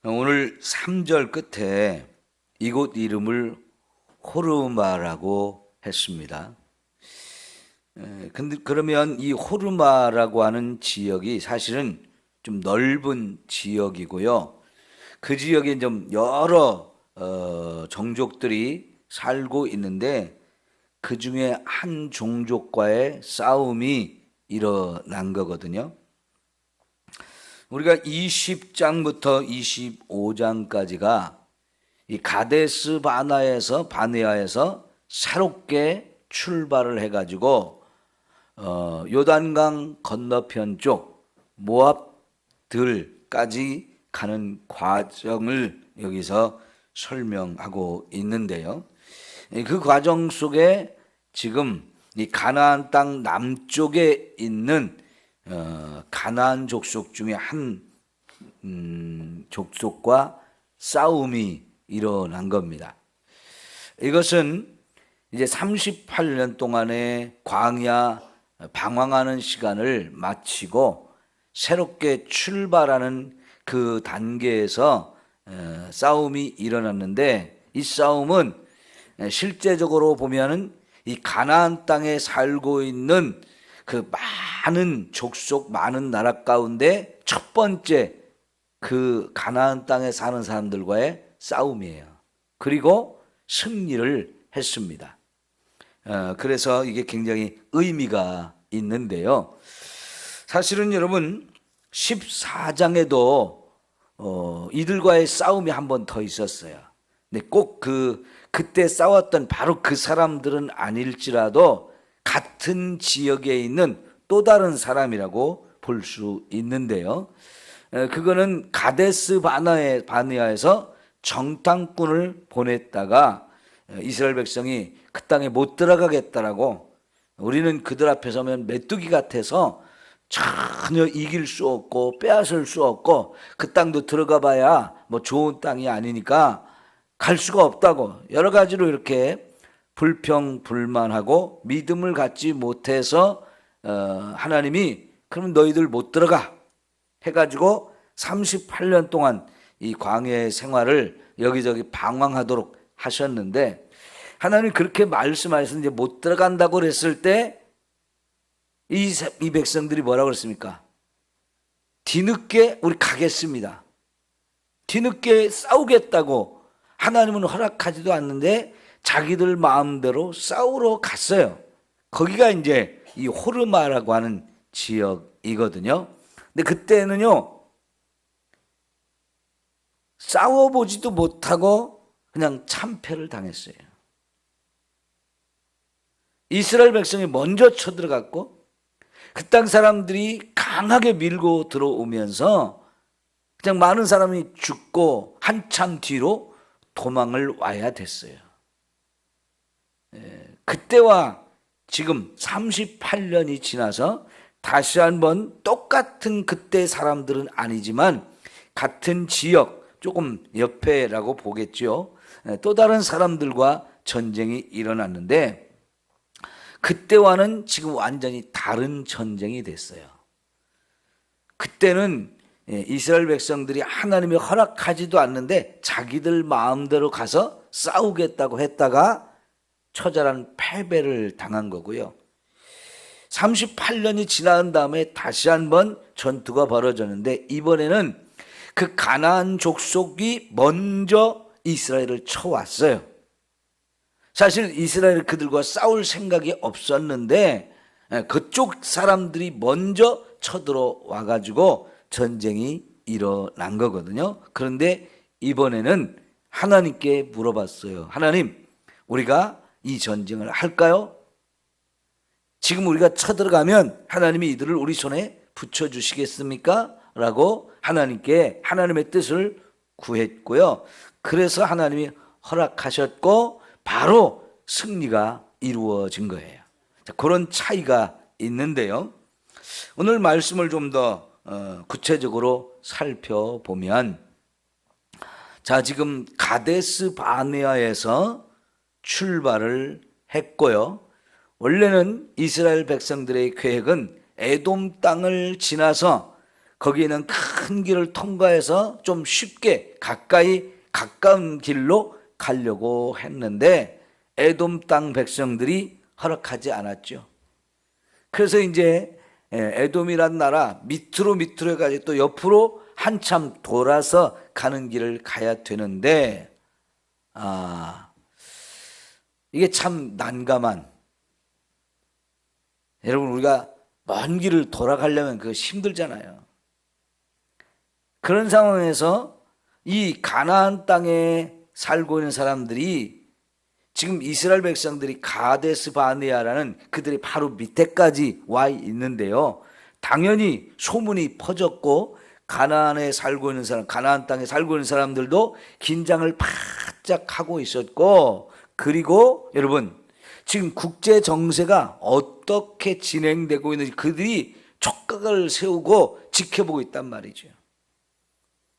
오늘 3절 끝에 이곳 이름을 호르마라고 했습니다. 근데 그러면 이 호르마라고 하는 지역이 사실은 좀 넓은 지역이고요. 그 지역에 좀 여러 종족들이 살고 있는데 그 중에 한 종족과의 싸움이 일어난 거거든요. 우리가 20장부터 25장까지가 이 가데스 바네아에서 새롭게 출발을 해가지고 요단강 건너편 쪽 모압들까지 가는 과정을 여기서 설명하고 있는데요. 그 과정 속에 지금 이 가나안 땅 남쪽에 있는 가나안 족속 중에 한 족속과 싸움이 일어난 겁니다. 이것은 이제 38년 동안의 광야 방황하는 시간을 마치고 새롭게 출발하는 그 단계에서 싸움이 일어났는데, 이 싸움은 실제적으로 보면은 이 가나안 땅에 살고 있는 그 많은 족속, 많은 나라 가운데 첫 번째 그 가나안 땅에 사는 사람들과의 싸움이에요. 그리고 승리를 했습니다. 그래서 이게 굉장히 의미가 있는데요. 사실은 여러분 14장에도 이들과의 싸움이 한 번 더 있었어요. 근데 꼭 그때 싸웠던 바로 그 사람들은 아닐지라도 같은 지역에 있는 또 다른 사람이라고 볼 수 있는데요. 그거는 가데스 바네아에서 정탐꾼을 보냈다가 이스라엘 백성이 그 땅에 못 들어가겠다라고, 우리는 그들 앞에 서면 메뚜기 같아서 전혀 이길 수 없고 빼앗을 수 없고 그 땅도 들어가 봐야 뭐 좋은 땅이 아니니까 갈 수가 없다고 여러 가지로 이렇게 불평불만하고 믿음을 갖지 못해서 하나님이 그럼 너희들 못 들어가 해가지고 38년 동안 이 광야의 생활을 여기저기 방황하도록 하셨는데, 하나님이 그렇게 말씀하셔서 이제 못 들어간다고 그랬을 때 이 백성들이 뭐라고 그랬습니까? 뒤늦게 우리 가겠습니다. 뒤늦게 싸우겠다고 하나님은 허락하지도 않는데 자기들 마음대로 싸우러 갔어요. 거기가 이제 이 호르마라고 하는 지역이거든요. 근데 그때는요, 싸워보지도 못하고 그냥 참패를 당했어요. 이스라엘 백성이 먼저 쳐들어갔고 그 땅 사람들이 강하게 밀고 들어오면서 그냥 많은 사람이 죽고 한참 뒤로 도망을 와야 됐어요. 그때와 지금 38년이 지나서 다시 한번 똑같은 그때 사람들은 아니지만 같은 지역, 조금 옆에라고 보겠죠. 또 다른 사람들과 전쟁이 일어났는데 그때와는 지금 완전히 다른 전쟁이 됐어요. 그때는 이스라엘 백성들이 하나님이 허락하지도 않는데 자기들 마음대로 가서 싸우겠다고 했다가 처절한 패배를 당한 거고요. 38년이 지난 다음에 다시 한번 전투가 벌어졌는데 이번에는 그 가나안 족속이 먼저 이스라엘을 쳐왔어요. 사실 이스라엘은 그들과 싸울 생각이 없었는데 그쪽 사람들이 먼저 쳐들어와 가지고 전쟁이 일어난 거거든요. 그런데 이번에는 하나님께 물어봤어요. 하나님, 우리가 이 전쟁을 할까요? 지금 우리가 쳐들어가면 하나님이 이들을 우리 손에 붙여주시겠습니까? 라고 하나님께 하나님의 뜻을 구했고요. 그래서 하나님이 허락하셨고 바로 승리가 이루어진 거예요. 자, 그런 차이가 있는데요. 오늘 말씀을 좀 더 구체적으로 살펴보면, 자, 지금 가데스 바네아에서 출발을 했고요. 원래는 이스라엘 백성들의 계획은 에돔 땅을 지나서 거기에는 큰 길을 통과해서 좀 쉽게 가까운 길로 가려고 했는데 에돔 땅 백성들이 허락하지 않았죠. 그래서 이제 에돔이란 나라 밑으로 해가지고 또 옆으로 한참 돌아서 가는 길을 가야 되는데 이게 참 난감한, 여러분 우리가 먼 길을 돌아가려면 그거 힘들잖아요. 그런 상황에서 이 가나안 땅에 살고 있는 사람들이 지금 이스라엘 백성들이 가데스 바네아라는 그들이 바로 밑에까지 와 있는데요. 당연히 소문이 퍼졌고 가나안에 살고 있는 사람, 가나안 땅에 살고 있는 사람들도 긴장을 바짝 하고 있었고, 그리고 여러분 지금 국제 정세가 어떻게 진행되고 있는지 그들이 촉각을 세우고 지켜보고 있단 말이죠.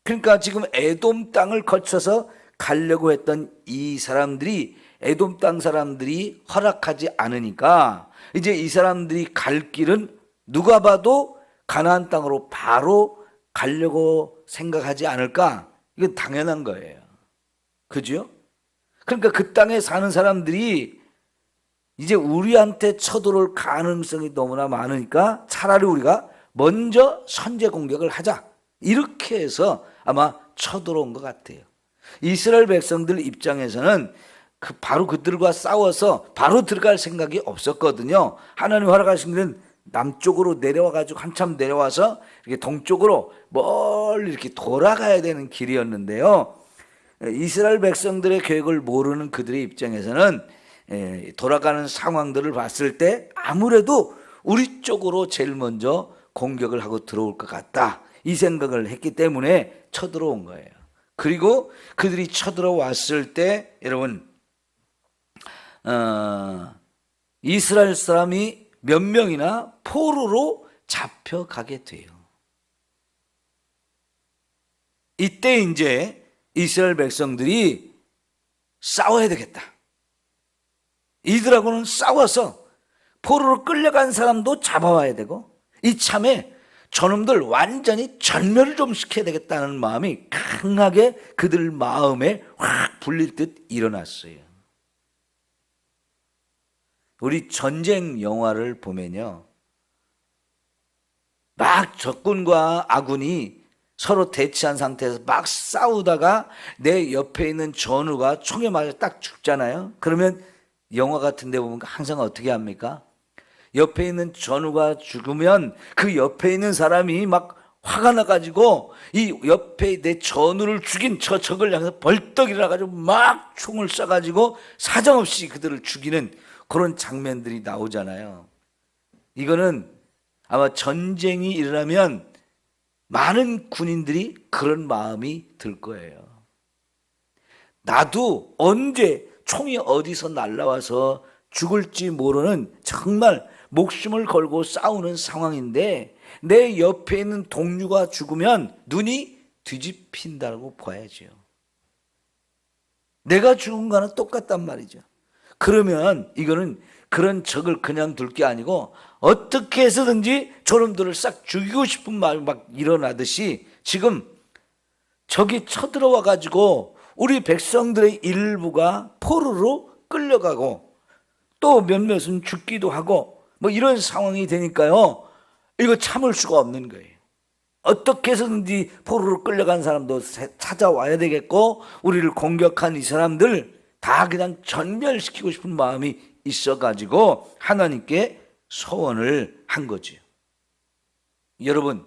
그러니까 지금 에돔 땅을 거쳐서 가려고 했던 이 사람들이, 에돔 땅 사람들이 허락하지 않으니까 이제 이 사람들이 갈 길은 누가 봐도 가나안 땅으로 바로 가려고 생각하지 않을까? 이건 당연한 거예요. 그죠? 그러니까 그 땅에 사는 사람들이 이제 우리한테 쳐들어올 가능성이 너무나 많으니까 차라리 우리가 먼저 선제 공격을 하자, 이렇게 해서 아마 쳐들어온 것 같아요. 이스라엘 백성들 입장에서는 바로 그들과 싸워서 바로 들어갈 생각이 없었거든요. 하나님 허락하신 길은 남쪽으로 내려와가지고 한참 내려와서 이렇게 동쪽으로 멀리 이렇게 돌아가야 되는 길이었는데요. 이스라엘 백성들의 계획을 모르는 그들의 입장에서는 돌아가는 상황들을 봤을 때 아무래도 우리 쪽으로 제일 먼저 공격을 하고 들어올 것 같다, 이 생각을 했기 때문에 쳐들어온 거예요. 그리고 그들이 쳐들어왔을 때 여러분 이스라엘 사람이 몇 명이나 포로로 잡혀가게 돼요. 이때 이제 이스라엘 백성들이 싸워야 되겠다, 이들하고는 싸워서 포로로 끌려간 사람도 잡아와야 되고 이참에 저놈들 완전히 전멸을 좀 시켜야 되겠다는 마음이 강하게 그들 마음에 확 불릴 듯 일어났어요. 우리 전쟁 영화를 보면요, 막 적군과 아군이 서로 대치한 상태에서 막 싸우다가 내 옆에 있는 전우가 총에 맞아 딱 죽잖아요. 그러면 영화 같은 데 보면 항상 어떻게 합니까? 옆에 있는 전우가 죽으면 그 옆에 있는 사람이 막 화가 나가지고 이 옆에 내 전우를 죽인 저 적을 향해서 벌떡 일어나가지고 막 총을 쏴가지고 사정없이 그들을 죽이는 그런 장면들이 나오잖아요. 이거는 아마 전쟁이 일어나면 많은 군인들이 그런 마음이 들 거예요. 나도 언제 총이 어디서 날라와서 죽을지 모르는 정말 목숨을 걸고 싸우는 상황인데 내 옆에 있는 동료가 죽으면 눈이 뒤집힌다고 봐야죠. 내가 죽은 거는 똑같단 말이죠. 그러면 이거는 그런 적을 그냥 둘 게 아니고 어떻게 해서든지 저놈들을 싹 죽이고 싶은 마음이 막 일어나듯이 지금 적이 쳐들어와 가지고 우리 백성들의 일부가 포로로 끌려가고 또 몇몇은 죽기도 하고 뭐 이런 상황이 되니까요, 이거 참을 수가 없는 거예요. 어떻게 해서든지 포로로 끌려간 사람도 찾아와야 되겠고 우리를 공격한 이 사람들 다 그냥 전멸시키고 싶은 마음이 있어가지고 하나님께 소원을 한 거죠. 여러분,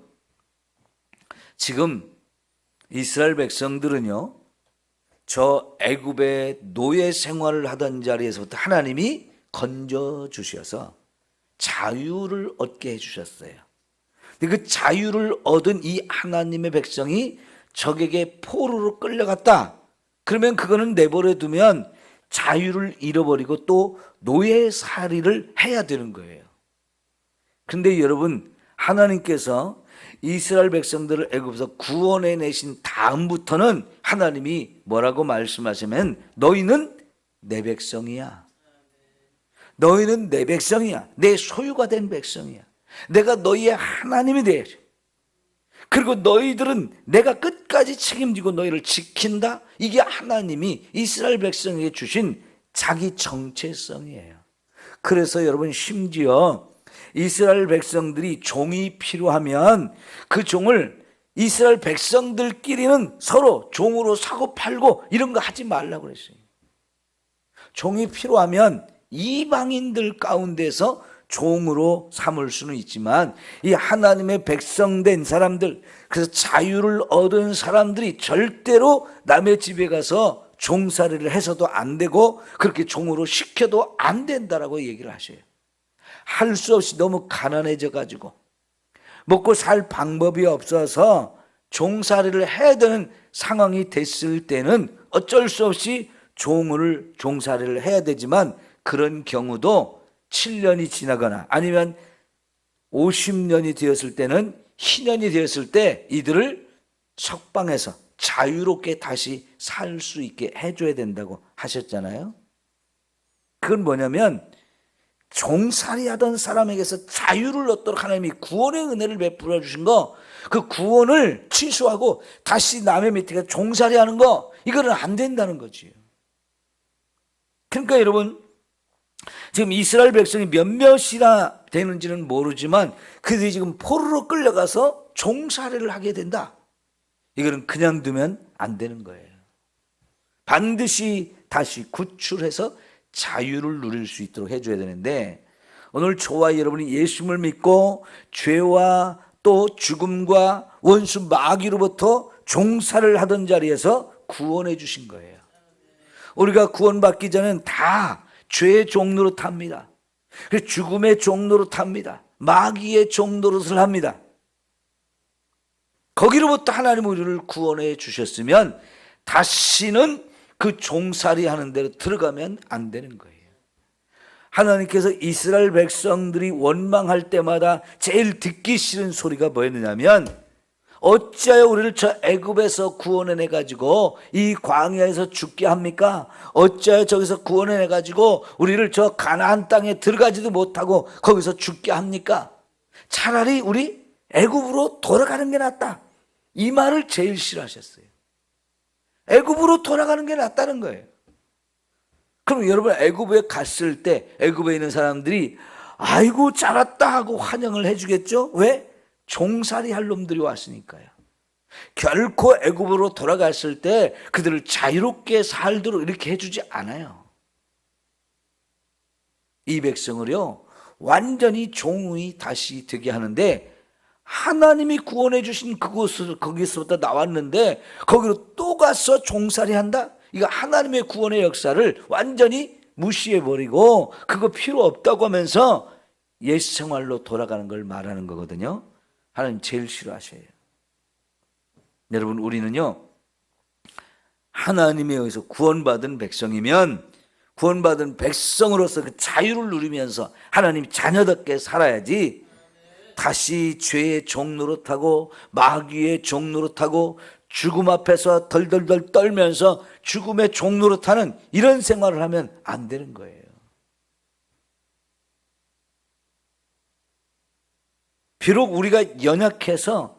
지금 이스라엘 백성들은요, 저 애굽의 노예 생활을 하던 자리에서부터 하나님이 건져 주셔서 자유를 얻게 해주셨어요. 근데 그 자유를 얻은 이 하나님의 백성이 적에게 포로로 끌려갔다, 그러면 그거는 내버려 두면 자유를 잃어버리고 또 노예살이를 해야 되는 거예요. 그런데 여러분, 하나님께서 이스라엘 백성들을 애굽에서 구원해 내신 다음부터는 하나님이 뭐라고 말씀하시면 너희는 내 백성이야. 너희는 내 백성이야. 내 소유가 된 백성이야. 내가 너희의 하나님이 되야지. 그리고 너희들은 내가 끝까지 책임지고 너희를 지킨다. 이게 하나님이 이스라엘 백성에게 주신 자기 정체성이에요. 그래서 여러분, 심지어 이스라엘 백성들이 종이 필요하면 그 종을 이스라엘 백성들끼리는 서로 종으로 사고 팔고 이런 거 하지 말라고 그랬어요. 종이 필요하면 이방인들 가운데서 종으로 삼을 수는 있지만 이 하나님의 백성된 사람들, 그래서 자유를 얻은 사람들이 절대로 남의 집에 가서 종살이를 해서도 안 되고 그렇게 종으로 시켜도 안 된다라고 얘기를 하셔요. 할 수 없이 너무 가난해져 가지고 먹고 살 방법이 없어서 종살이를 해야 되는 상황이 됐을 때는 어쩔 수 없이 종살이를 해야 되지만, 그런 경우도 7년이 지나거나 아니면 50년이 되었을 때는, 희년이 되었을 때 이들을 석방해서 자유롭게 다시 살 수 있게 해줘야 된다고 하셨잖아요. 그건 뭐냐면 종살이 하던 사람에게서 자유를 얻도록 하나님이 구원의 은혜를 베풀어 주신 거, 그 구원을 취소하고 다시 남의 밑에 종살이 하는 거, 이거는 안 된다는 거지요. 그러니까 여러분, 지금 이스라엘 백성이 몇몇이나 되는지는 모르지만 그들이 지금 포로로 끌려가서 종살이를 하게 된다. 이거는 그냥 두면 안 되는 거예요. 반드시 다시 구출해서 자유를 누릴 수 있도록 해줘야 되는데, 오늘 저와 여러분이 예수님을 믿고 죄와 또 죽음과 원수 마귀로부터 종살을 하던 자리에서 구원해 주신 거예요. 우리가 구원받기 전엔 다 죄의 종로로 탑니다. 죽음의 종로로 탑니다. 마귀의 종노릇을 합니다. 거기로부터 하나님 우리를 구원해 주셨으면 다시는 그 종살이 하는 대로 들어가면 안 되는 거예요. 하나님께서 이스라엘 백성들이 원망할 때마다 제일 듣기 싫은 소리가 뭐였느냐면, 어찌하여 우리를 저 애굽에서 구원해내 가지고 이 광야에서 죽게 합니까? 어찌하여 저기서 구원해내 가지고 우리를 저 가나안 땅에 들어가지도 못하고 거기서 죽게 합니까? 차라리 우리 애굽으로 돌아가는 게 낫다. 이 말을 제일 싫어하셨어요. 애굽으로 돌아가는 게 낫다는 거예요. 그럼 여러분, 애굽에 갔을 때 애굽에 있는 사람들이 아이고 잘왔다 하고 환영을 해주겠죠? 왜? 종살이 할 놈들이 왔으니까요. 결코 애굽으로 돌아갔을 때 그들을 자유롭게 살도록 이렇게 해주지 않아요. 이 백성을요 완전히 종이 다시 되게 하는데, 하나님이 구원해 주신 거기서부터 나왔는데 거기로 또 가서 종살이 한다? 이거 하나님의 구원의 역사를 완전히 무시해버리고 그거 필요 없다고 하면서 옛 생활로 돌아가는 걸 말하는 거거든요. 하나님 제일 싫어하셔요. 여러분, 우리는요 하나님에 의해서 구원받은 백성이면 구원받은 백성으로서 그 자유를 누리면서 하나님 자녀답게 살아야지, 다시 죄의 종노릇하고 마귀의 종노릇하고 죽음 앞에서 덜덜덜 떨면서 죽음의 종노릇하는 이런 생활을 하면 안 되는 거예요. 비록 우리가 연약해서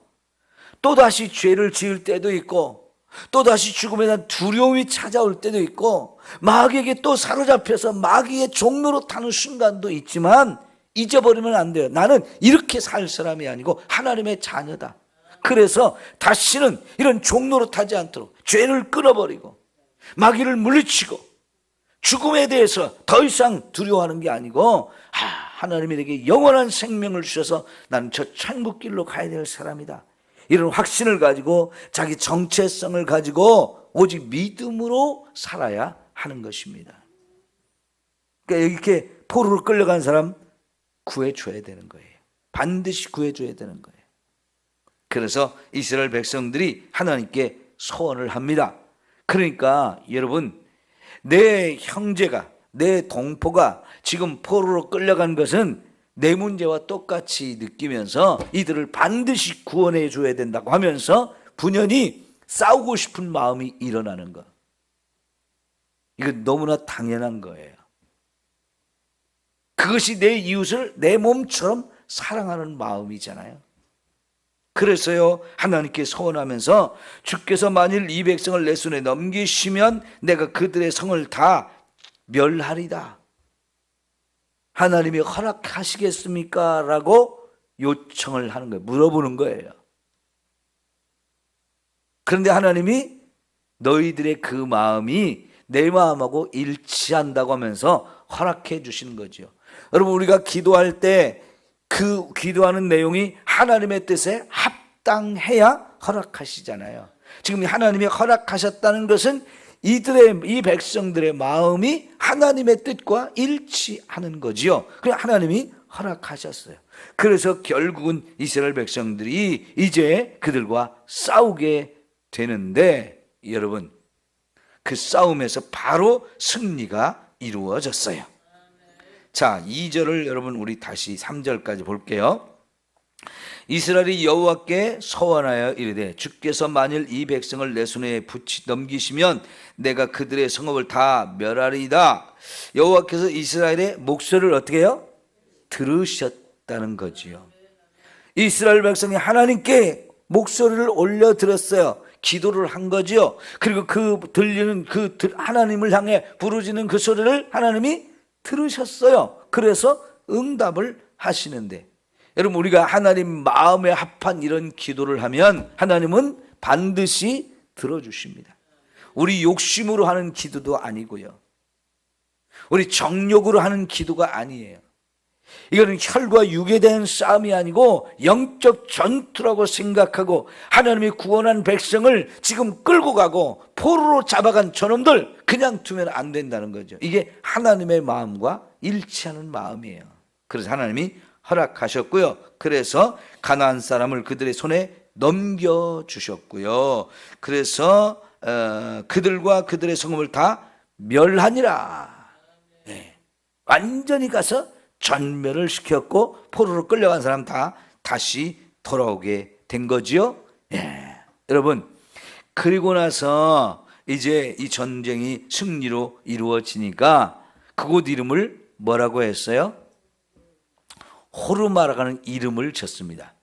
또다시 죄를 지을 때도 있고 또다시 죽음에 대한 두려움이 찾아올 때도 있고 마귀에게 또 사로잡혀서 마귀의 종노릇하는 순간도 있지만 잊어버리면 안 돼요. 나는 이렇게 살 사람이 아니고 하나님의 자녀다. 그래서 다시는 이런 종노릇하지 않도록 죄를 끊어버리고 마귀를 물리치고 죽음에 대해서 더 이상 두려워하는 게 아니고 하나님이 내게 영원한 생명을 주셔서 나는 저 천국길로 가야 될 사람이다. 이런 확신을 가지고 자기 정체성을 가지고 오직 믿음으로 살아야 하는 것입니다. 그러니까 이렇게 포로로 끌려간 사람 구해줘야 되는 거예요. 반드시 구해줘야 되는 거예요. 그래서 이스라엘 백성들이 하나님께 소원을 합니다. 그러니까 여러분, 내 형제가, 내 동포가 지금 포로로 끌려간 것은 내 문제와 똑같이 느끼면서 이들을 반드시 구원해 줘야 된다고 하면서 분연히 싸우고 싶은 마음이 일어나는 것, 이건 너무나 당연한 거예요. 그것이 내 이웃을 내 몸처럼 사랑하는 마음이잖아요. 그래서요, 하나님께 서원하면서 주께서 만일 이 백성을 내 손에 넘기시면 내가 그들의 성을 다 멸하리다. 하나님이 허락하시겠습니까? 라고 요청을 하는 거예요. 물어보는 거예요. 그런데 하나님이 너희들의 그 마음이 내 마음하고 일치한다고 하면서 허락해 주시는 거죠. 여러분, 우리가 기도할 때 그 기도하는 내용이 하나님의 뜻에 합당해야 허락하시잖아요. 지금 하나님이 허락하셨다는 것은 이 백성들의 마음이 하나님의 뜻과 일치하는 거지요. 그래서 하나님이 허락하셨어요. 그래서 결국은 이스라엘 백성들이 이제 그들과 싸우게 되는데, 여러분, 그 싸움에서 바로 승리가 이루어졌어요. 자, 2절을 여러분 우리 다시 3절까지 볼게요. 이스라엘이 여호와께 서원하여 이르되 주께서 만일 이 백성을 내 손에 넘기시면 내가 그들의 성읍을 다 멸하리이다. 여호와께서 이스라엘의 목소리를 어떻게 해요? 들으셨다는 거지요. 이스라엘 백성이 하나님께 목소리를 올려 들었어요. 기도를 한 거지요. 그리고 그 들리는 그 하나님을 향해 부르짖는 그 소리를 하나님이 들으셨어요. 그래서 응답을 하시는데, 여러분, 우리가 하나님 마음에 합한 이런 기도를 하면 하나님은 반드시 들어주십니다. 우리 욕심으로 하는 기도도 아니고요, 우리 정욕으로 하는 기도가 아니에요. 이거는 혈과 육에 대한 싸움이 아니고 영적 전투라고 생각하고, 하나님이 구원한 백성을 지금 끌고 가고 포로로 잡아간 저놈들 그냥 두면 안 된다는 거죠. 이게 하나님의 마음과 일치하는 마음이에요. 그래서 하나님이 허락하셨고요. 그래서 가나안 사람을 그들의 손에 넘겨주셨고요. 그래서 그들과 그들의 성읍을 다 멸하니라. 네. 완전히 가서 전멸을 시켰고 포로로 끌려간 사람 다 다시 돌아오게 된 거지요. 예. 여러분, 그리고 나서 이제 이 전쟁이 승리로 이루어지니까 그곳 이름을 뭐라고 했어요? 호르마라는 이름을 졌습니다.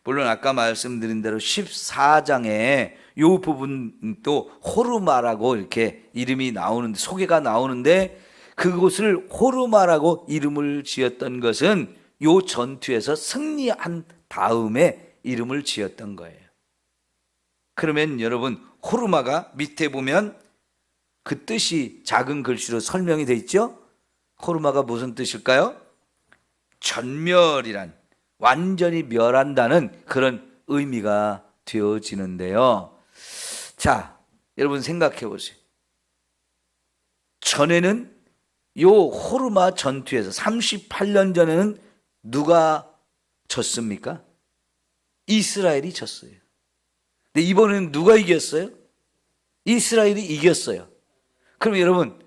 물론 아까 말씀드린 대로 14장에 이 부분도 호르마라고 이렇게 이름이 나오는데, 소개가 나오는데, 그곳을 호르마라고 이름을 지었던 것은 이 전투에서 승리한 다음에 이름을 지었던 거예요. 그러면 여러분, 호르마가 밑에 보면 그 뜻이 작은 글씨로 설명이 되어 있죠? 호르마가 무슨 뜻일까요? 전멸이란, 완전히 멸한다는 그런 의미가 되어지는데요. 자, 여러분 생각해 보세요. 전에는 요 호르마 전투에서 38년 전에는 누가 졌습니까? 이스라엘이 졌어요. 근데 이번에는 누가 이겼어요? 이스라엘이 이겼어요. 그럼 여러분,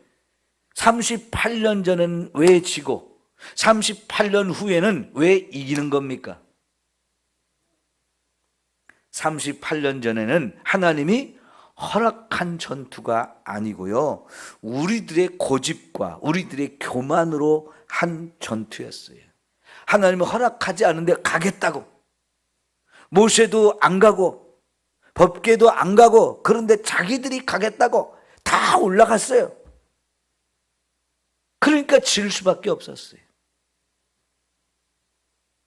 38년 전에는 왜 지고 38년 후에는 왜 이기는 겁니까? 38년 전에는 하나님이 허락한 전투가 아니고요, 우리들의 고집과 우리들의 교만으로 한 전투였어요. 하나님은 허락하지 않은데 가겠다고, 모세도 안 가고 법궤도 안 가고, 그런데 자기들이 가겠다고 다 올라갔어요. 그러니까 질 수밖에 없었어요.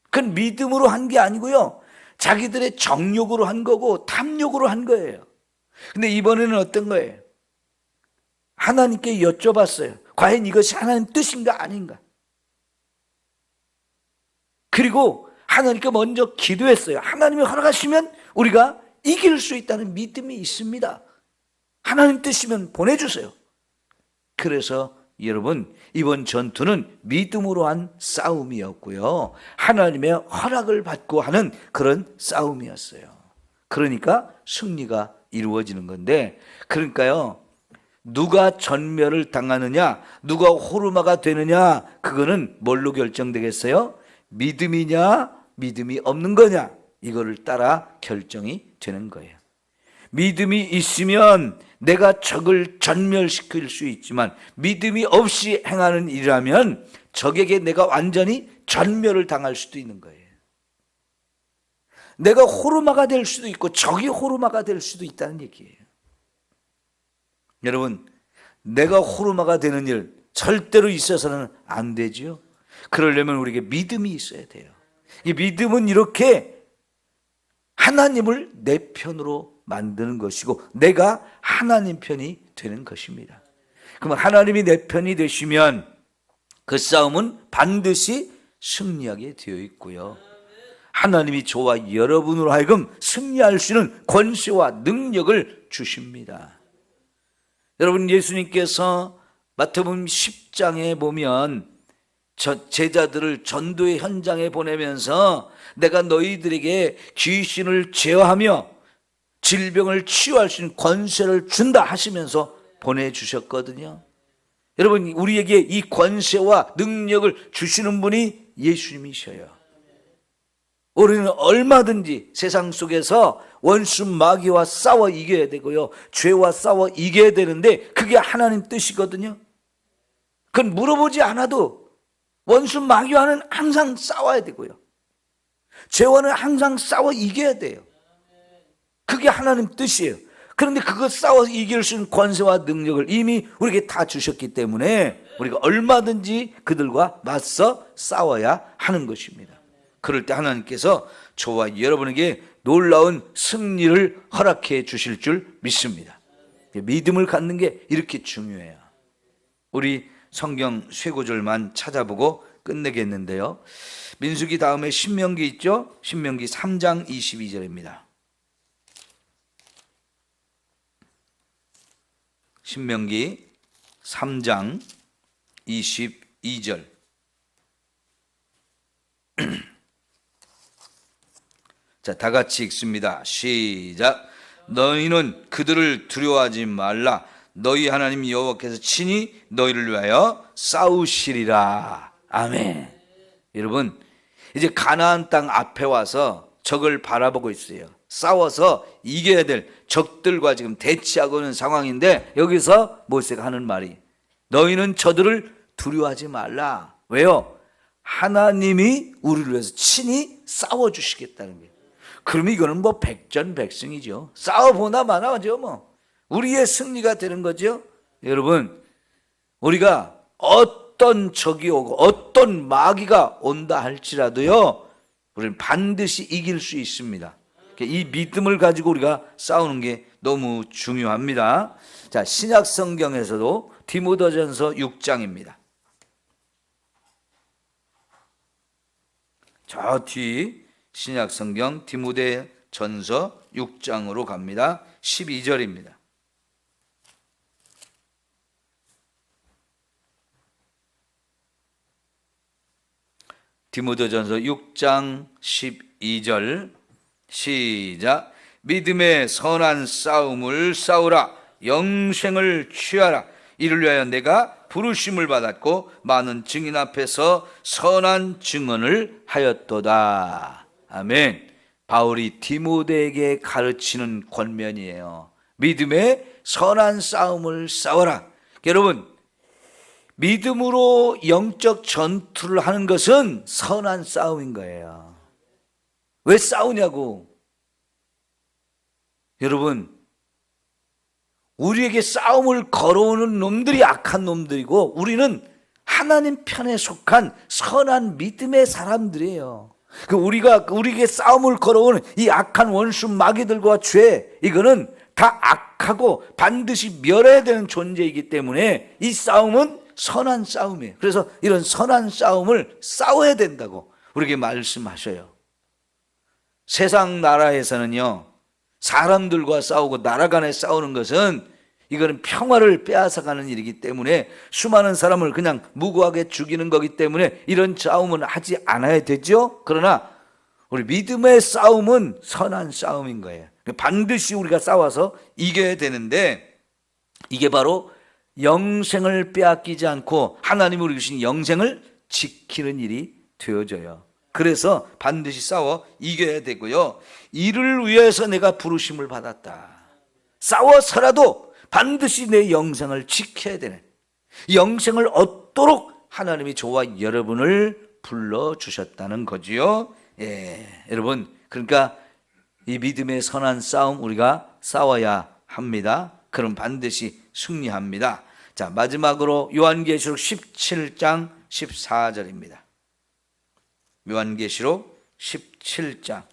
그건 믿음으로 한 게 아니고요, 자기들의 정욕으로 한 거고 탐욕으로 한 거예요. 근데 이번에는 어떤 거예요? 하나님께 여쭤봤어요. 과연 이것이 하나님 뜻인가 아닌가? 그리고 하나님께 먼저 기도했어요. 하나님이 허락하시면 우리가 이길 수 있다는 믿음이 있습니다. 하나님 뜻이면 보내주세요. 그래서 여러분, 이번 전투는 믿음으로 한 싸움이었고요, 하나님의 허락을 받고 하는 그런 싸움이었어요. 그러니까 승리가 이루어지는 건데, 그러니까요, 누가 전멸을 당하느냐, 누가 호르마가 되느냐, 그거는 뭘로 결정되겠어요? 믿음이냐 믿음이 없는 거냐, 이거를 따라 결정이 되는 거예요. 믿음이 있으면 내가 적을 전멸시킬 수 있지만, 믿음이 없이 행하는 일이라면 적에게 내가 완전히 전멸을 당할 수도 있는 거예요. 내가 호르마가 될 수도 있고 적이 호르마가 될 수도 있다는 얘기예요. 여러분, 내가 호르마가 되는 일 절대로 있어서는 안 되죠. 그러려면 우리에게 믿음이 있어야 돼요. 이 믿음은 이렇게 하나님을 내 편으로 만드는 것이고 내가 하나님 편이 되는 것입니다. 그러면 하나님이 내 편이 되시면 그 싸움은 반드시 승리하게 되어 있고요. 하나님이 저와 여러분으로 하여금 승리할 수 있는 권세와 능력을 주십니다. 여러분, 예수님께서 마태복음 10장에 보면 제자들을 전도의 현장에 보내면서 내가 너희들에게 귀신을 제어하며 질병을 치유할 수 있는 권세를 준다 하시면서 보내주셨거든요. 여러분, 우리에게 이 권세와 능력을 주시는 분이 예수님이셔요. 우리는 얼마든지 세상 속에서 원수 마귀와 싸워 이겨야 되고요, 죄와 싸워 이겨야 되는데 그게 하나님 뜻이거든요. 그건 물어보지 않아도 원수 마귀와는 항상 싸워야 되고요, 죄와는 항상 싸워 이겨야 돼요. 그게 하나님 뜻이에요. 그런데 그거 싸워 이길 수 있는 권세와 능력을 이미 우리에게 다 주셨기 때문에 우리가 얼마든지 그들과 맞서 싸워야 하는 것입니다. 그럴 때 하나님께서 저와 여러분에게 놀라운 승리를 허락해 주실 줄 믿습니다. 믿음을 갖는 게 이렇게 중요해요. 우리 성경 세 구절만 찾아보고 끝내겠는데요. 민수기 다음에 신명기 있죠? 신명기 3장 22절입니다. 신명기 3장 22절. 자, 다 같이 읽습니다. 시작. 너희는 그들을 두려워하지 말라. 너희 하나님 여호와께서 친히 너희를 위하여 싸우시리라. 아멘. 여러분, 이제 가나안 땅 앞에 와서 적을 바라보고 있어요. 싸워서 이겨야 될 적들과 지금 대치하고 있는 상황인데 여기서 모세가 하는 말이 너희는 저들을 두려워하지 말라. 왜요? 하나님이 우리를 위해서 친히 싸워주시겠다는 거예요. 그러면 이거는 뭐 백전백승이죠. 싸워보나 마나죠. 뭐 우리의 승리가 되는 거죠. 여러분, 우리가 어떤 적이 오고 어떤 마귀가 온다 할지라도요, 우리는 반드시 이길 수 있습니다. 이 믿음을 가지고 우리가 싸우는 게 너무 중요합니다. 자, 신약 성경에서도 디모데전서 6장입니다. 저 뒤 신약 성경 디모데전서 6장으로 갑니다. 12절입니다. 디모데전서 6장 12절 시작. 믿음의 선한 싸움을 싸우라. 영생을 취하라. 이를 위하여 내가 부르심을 받았고 많은 증인 앞에서 선한 증언을 하였도다. 아멘. 바울이 디모데에게 가르치는 권면이에요. 믿음의 선한 싸움을 싸워라. 여러분, 믿음으로 영적 전투를 하는 것은 선한 싸움인 거예요. 왜 싸우냐고. 여러분, 우리에게 싸움을 걸어오는 놈들이 악한 놈들이고 우리는 하나님 편에 속한 선한 믿음의 사람들이에요. 우리에게 싸움을 걸어오는 이 악한 원수 마귀들과 죄, 이거는 다 악하고 반드시 멸해야 되는 존재이기 때문에 이 싸움은 선한 싸움이에요. 그래서 이런 선한 싸움을 싸워야 된다고 우리에게 말씀하셔요. 세상 나라에서는요, 사람들과 싸우고 나라 간에 싸우는 것은 이거는 평화를 빼앗아가는 일이기 때문에 수많은 사람을 그냥 무고하게 죽이는 거기 때문에 이런 싸움은 하지 않아야 되죠. 그러나 우리 믿음의 싸움은 선한 싸움인 거예요. 반드시 우리가 싸워서 이겨야 되는데 이게 바로 영생을 빼앗기지 않고 하나님이 우리 주신 영생을 지키는 일이 되어져요. 그래서 반드시 싸워 이겨야 되고요. 이를 위해서 내가 부르심을 받았다. 싸워서라도 반드시 내 영생을 지켜야 되는, 영생을 얻도록 하나님이 저와 여러분을 불러주셨다는 거지요. 예, 여러분, 그러니까 이 믿음의 선한 싸움 우리가 싸워야 합니다. 그럼 반드시 승리합니다. 자, 마지막으로 요한계시록 17장 14절입니다. 요한계시록 17장.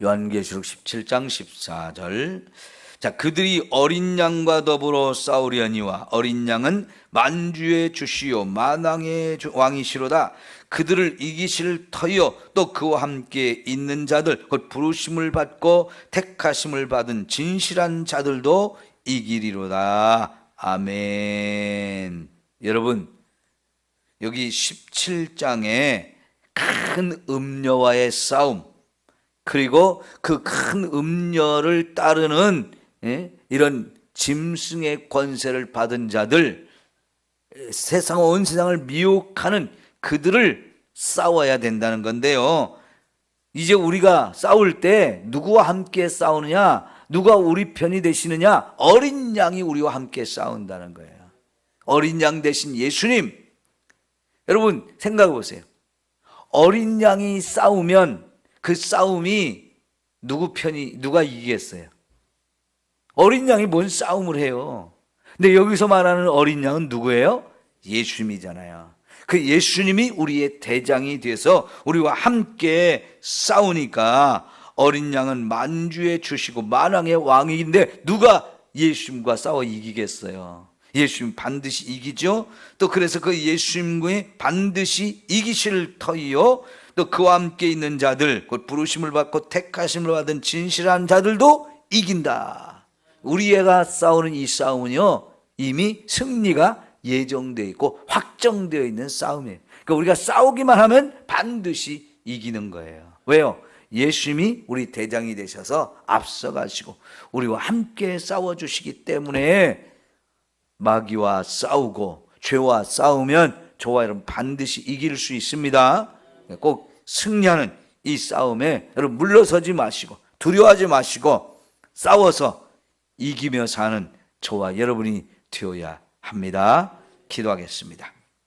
요한계시록 17장 14절. 자, 그들이 어린 양과 더불어 싸우려니와 어린 양은 만주의 주시요 만왕의 왕이시로다. 그들을 이기실 터이요 또 그와 함께 있는 자들 곧 부르심을 받고 택하심을 받은 진실한 자들도 이기리로다. 아멘. 여러분, 여기 17장에 큰 음녀와의 싸움, 그리고 그 큰 음녀를 따르는 이런 짐승의 권세를 받은 자들, 세상 온 세상을 미혹하는 그들을 싸워야 된다는 건데요. 이제 우리가 싸울 때 누구와 함께 싸우느냐? 누가 우리 편이 되시느냐? 어린 양이 우리와 함께 싸운다는 거예요. 어린 양 대신 예수님. 여러분 생각해 보세요. 어린 양이 싸우면 그 싸움이 누가 이기겠어요? 어린 양이 뭔 싸움을 해요? 근데 여기서 말하는 어린 양은 누구예요? 예수님이잖아요. 그 예수님이 우리의 대장이 돼서 우리와 함께 싸우니까 어린 양은 만주의 주시고 만왕의 왕이인데 누가 예수님과 싸워 이기겠어요? 예수님 반드시 이기죠. 또 그래서 그 예수님과 반드시 이기실 터이요 또 그와 함께 있는 자들 곧 부르심을 받고 택하심을 받은 진실한 자들도 이긴다. 우리가 싸우는 이 싸움은요 이미 승리가 예정되어 있고 확정되어 있는 싸움이에요. 그러니까 우리가 싸우기만 하면 반드시 이기는 거예요. 왜요? 예수님이 우리 대장이 되셔서 앞서가시고 우리와 함께 싸워주시기 때문에 마귀와 싸우고 죄와 싸우면 저와 여러분 반드시 이길 수 있습니다. 꼭 승리하는 이 싸움에 여러분 물러서지 마시고 두려워하지 마시고 싸워서 이기며 사는 저와 여러분이 되어야 합니다. 기도하겠습니다.